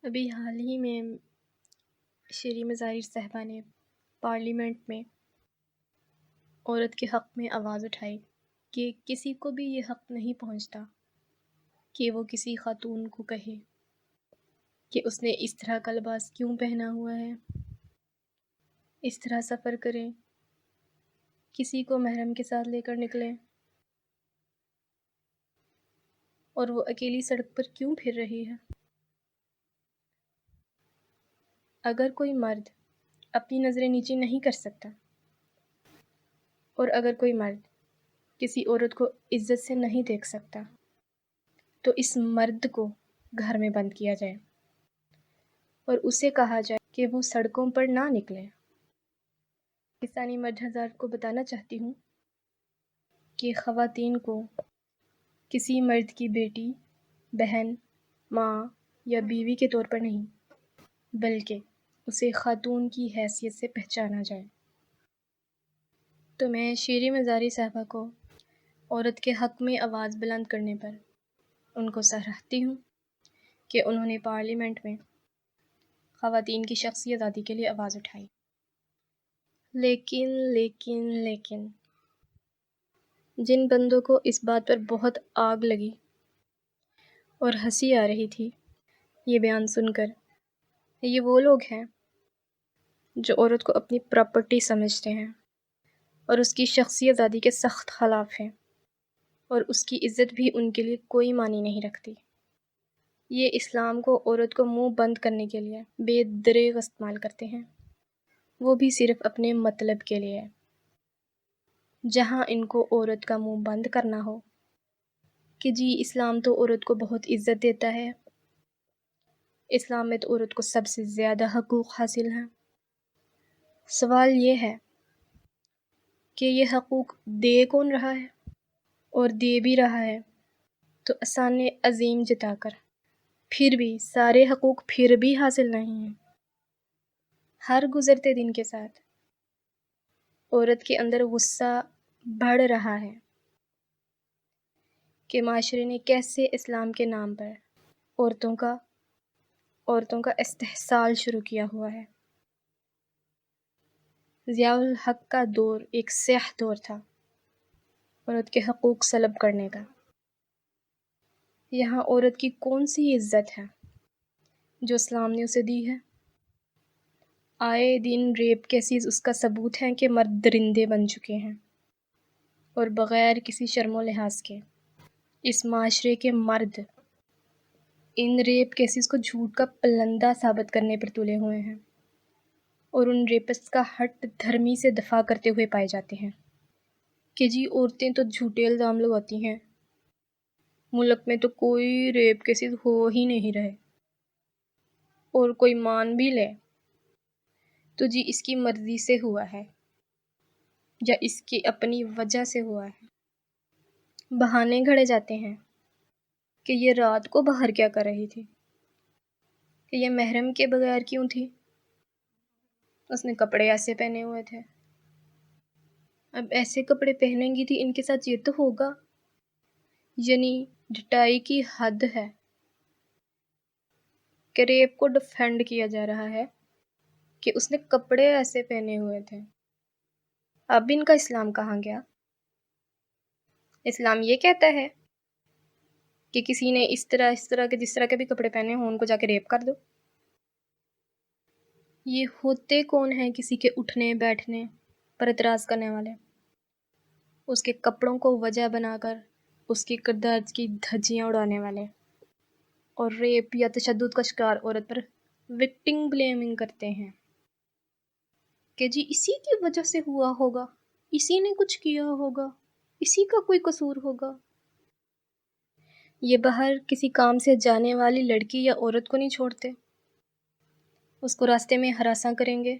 ابھی حال ہی میں شیریں مظاہر صاحبہ نے پارلیمنٹ میں عورت کے حق میں آواز اٹھائی کہ کسی کو بھی یہ حق نہیں پہنچتا کہ وہ کسی خاتون کو کہے کہ اس نے اس طرح کا لباس کیوں پہنا ہوا ہے، اس طرح سفر کریں، کسی کو محرم کے ساتھ لے کر نکلیں اور وہ اکیلی سڑک پر کیوں پھر رہی ہے۔ اگر کوئی مرد اپنی نظریں نیچی نہیں کر سکتا اور اگر کوئی مرد کسی عورت کو عزت سے نہیں دیکھ سکتا تو اس مرد کو گھر میں بند کیا جائے اور اسے کہا جائے کہ وہ سڑکوں پر نہ نکلے۔ پاکستانی مرد حضرات کو بتانا چاہتی ہوں کہ خواتین کو کسی مرد کی بیٹی، بہن، ماں یا بیوی کے طور پر نہیں بلکہ اسے خاتون کی حیثیت سے پہچانا جائے۔ تو میں شیریں مظاہر صاحبہ کو عورت کے حق میں آواز بلند کرنے پر ان کو سراہتی ہوں کہ انہوں نے پارلیمنٹ میں خواتین کی شخصی آزادی کے لیے آواز اٹھائی۔ لیکن جن بندوں کو اس بات پر بہت آگ لگی اور ہنسی آ رہی تھی یہ بیان سن کر، یہ وہ لوگ ہیں جو عورت کو اپنی پراپرٹی سمجھتے ہیں اور اس کی شخصی آزادی کے سخت خلاف ہیں اور اس کی عزت بھی ان کے لیے کوئی معنی نہیں رکھتی۔ یہ اسلام کو عورت کو منہ بند کرنے کے لیے بے دریغ استعمال کرتے ہیں، وہ بھی صرف اپنے مطلب کے لیے۔ جہاں ان کو عورت کا منہ بند کرنا ہو کہ جی اسلام تو عورت کو بہت عزت دیتا ہے، اسلام میں تو عورت کو سب سے زیادہ حقوق حاصل ہیں، سوال یہ ہے کہ یہ حقوق دے کون رہا ہے، اور دے بھی رہا ہے تو احسان عظیم جتا کر، پھر بھی سارے حقوق پھر بھی حاصل نہیں ہیں۔ ہر گزرتے دن کے ساتھ عورت کے اندر غصہ بڑھ رہا ہے کہ معاشرے نے کیسے اسلام کے نام پر عورتوں کا استحصال شروع کیا ہوا ہے۔ ضیاء الحق کا دور ایک سیاہ دور تھا عورت کے حقوق سلب کرنے کا۔ یہاں عورت کی کون سی عزت ہے جو اسلام نے اسے دی ہے؟ آئے دن ریپ کیسز اس کا ثبوت ہے کہ مرد درندے بن چکے ہیں اور بغیر کسی شرم و لحاظ کے اس معاشرے کے مرد ان ریپ کیسز کو جھوٹ کا پلندہ ثابت کرنے پر تلے ہوئے ہیں اور ان ریپسٹ کا ہٹ دھرمی سے دفاع کرتے ہوئے پائے جاتے ہیں کہ جی عورتیں تو جھوٹے الزام لگاتی ہیں، ملک میں تو کوئی ریپ کیسز ہو ہی نہیں رہے، اور کوئی مان بھی لے تو جی اس کی مرضی سے ہوا ہے یا اس کی اپنی وجہ سے ہوا ہے۔ بہانے گھڑے جاتے ہیں کہ یہ رات کو باہر کیا کر رہی تھی، کہ یہ محرم کے بغیر کیوں تھی، اس نے کپڑے ایسے پہنے ہوئے تھے، اب ایسے کپڑے پہنیں گی تھی ان کے ساتھ یہ تو ہوگا، یعنی ڈٹائی کی حد ہے کہ ریپ کو ڈیفینڈ کیا جا رہا ہے کہ اس نے کپڑے ایسے پہنے ہوئے تھے۔ اب ان کا اسلام کہاں گیا؟ اسلام یہ کہتا ہے کہ کسی نے اس طرح کے جس طرح کے بھی کپڑے پہنے ہوں ان کو جا کے ریپ کر دو۔ یہ ہوتے کون ہیں کسی کے اٹھنے بیٹھنے پر اعتراض کرنے والے، اس کے کپڑوں کو وجہ بنا کر اس کی کردار کی دھجیاں اڑانے والے، اور ریپ یا تشدد کا شکار عورت پر وکٹم بلیمنگ کرتے ہیں کہ جی اسی کی وجہ سے ہوا ہوگا، اسی نے کچھ کیا ہوگا، اسی کا کوئی قصور ہوگا۔ یہ باہر کسی کام سے جانے والی لڑکی یا عورت کو نہیں چھوڑتے، اس کو راستے میں ہراساں کریں گے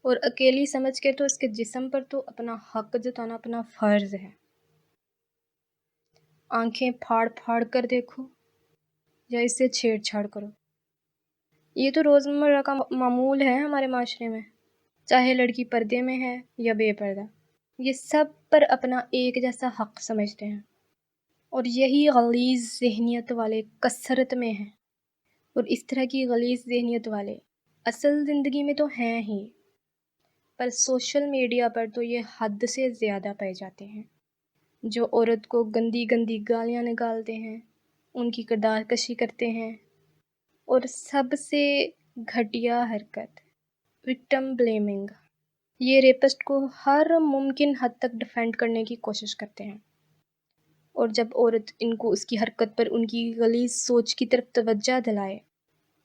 اور اکیلی سمجھ کے تو اس کے جسم پر تو اپنا حق جتانا اپنا فرض ہے۔ آنکھیں پھاڑ پھاڑ کر دیکھو یا اس سے چھیڑ چھاڑ کرو، یہ تو روزمرہ کا معمول ہے ہمارے معاشرے میں، چاہے لڑکی پردے میں ہے یا بے پردہ، یہ سب پر اپنا ایک جیسا حق سمجھتے ہیں، اور یہی غلیظ ذہنیت والے کثرت میں ہیں۔ اور اس طرح کی غلیظ ذہنیت والے اصل زندگی میں تو ہیں ہی، پر سوشل میڈیا پر تو یہ حد سے زیادہ پائے جاتے ہیں، جو عورت کو گندی گندی گالیاں نکالتے ہیں، ان کی کردار کشی کرتے ہیں، اور سب سے گھٹیا حرکت وکٹم بلیمنگ، یہ ریپسٹ کو ہر ممکن حد تک ڈیفینڈ کرنے کی کوشش کرتے ہیں، اور جب عورت ان کو اس کی حرکت پر ان کی غلیظ سوچ کی طرف توجہ دلائے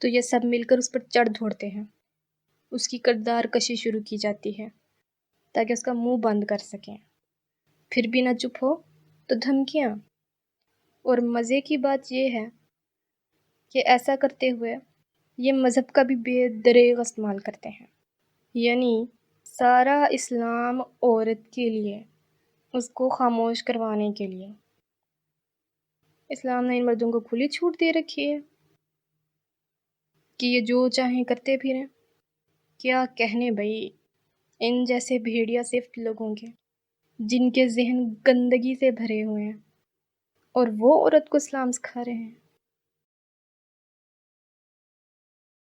تو یہ سب مل کر اس پر چڑھ دوڑتے ہیں، اس کی کردار کشی شروع کی جاتی ہے تاکہ اس کا منہ بند کر سکیں، پھر بھی نہ چپ ہو تو دھمکیاں۔ اور مزے کی بات یہ ہے کہ ایسا کرتے ہوئے یہ مذہب کا بھی بے دریغ استعمال کرتے ہیں، یعنی سارا اسلام عورت کے لیے، اس کو خاموش کروانے کے لیے۔ اسلام نے ان مردوں کو کھلی چھوٹ دے رکھی ہے کہ یہ جو چاہیں کرتے پھریں۔ کیا کہنے بھائی ان جیسے بھیڑیا صفت لوگوں کے، جن کے ذہن گندگی سے بھرے ہوئے ہیں، اور وہ عورت کو اسلام سکھا رہے ہیں۔